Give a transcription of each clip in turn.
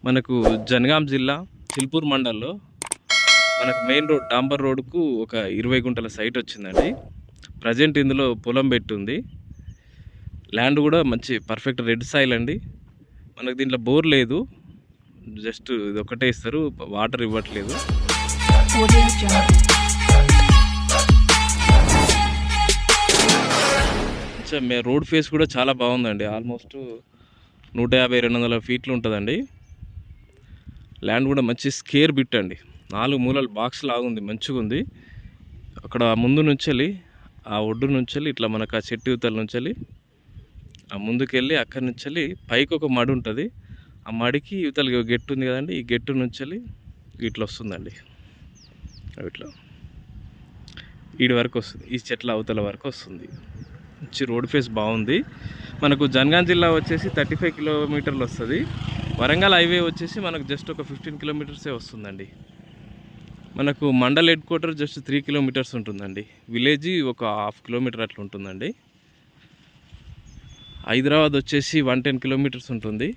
మనకు జనగాం జిల్లా చిల్పూర్ మండల్లో మనకు మెయిన్ రోడ్ డాంబర్ రోడ్కు ఒక 20 గుంటల సైట్ వచ్చిందండి. ప్రజెంట్ ఇందులో పొలం పెట్టుంది. ల్యాండ్ కూడా మంచి పర్ఫెక్ట్ రెడ్ సాయిల్ అండి. మనకు దీంట్లో బోర్ లేదు, జస్ట్ ఇది ఒకటే ఇస్తారు, వాటర్ ఇవ్వట్లేదు. రోడ్ ఫేస్ కూడా చాలా బాగుందండి. ఆల్మోస్ట్ 150-200 ఫీట్లు ఉంటుందండి. ల్యాండ్ కూడా మంచి స్కేర్ బిట్ అండి. 4 మూలలు బాక్స్ లాగుంది, మంచిగా ఉంది. అక్కడ ముందు నుంచి ఆ ఒడ్డు నుంచి ఇట్లా మనకు ఆ చెట్టు యువతల నుంచి ఆ ముందుకెళ్ళి అక్కడి నుంచి పైకి ఒక మడి ఉంటుంది. ఆ మడికి యువతలకి గెట్టు ఉంది కదండి, ఈ గెట్టు నుంచి ఇట్లా వస్తుందండి. ఇట్లా ఈడి వరకు వస్తుంది, ఈ చెట్ల అవతల వరకు వస్తుంది. మంచి రోడ్ ఫేస్ బాగుంది. మనకు జనగాం జిల్లా వచ్చేసి 35 కిలోమీటర్లు వస్తుంది. వరంగల్ హైవే వచ్చేసి మనకు జస్ట్ ఒక 15 కిలోమీటర్సే వస్తుందండి. మనకు mandal head quarter just 3 kilometres ఉంటుందండి. విలేజ్ ఒక 1/2 కిలోమీటర్ అట్లా ఉంటుందండి. హైదరాబాద్ వచ్చేసి 110 కిలోమీటర్స్ ఉంటుంది.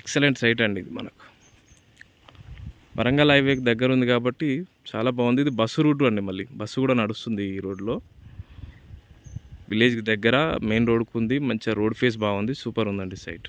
ఎక్సలెంట్ సైట్ అండి ఇది. మనకు వరంగల్ హైవేకి దగ్గర ఉంది కాబట్టి చాలా బాగుంది. ఇది బస్సు రూట్ అండి, మళ్ళీ బస్సు కూడా నడుస్తుంది ఈ రోడ్లో. విలేజ్కి దగ్గర మెయిన్ రోడ్కు ఉంది. మంచిగా రోడ్ ఫేస్ బాగుంది, సూపర్ ఉందండి సైట్.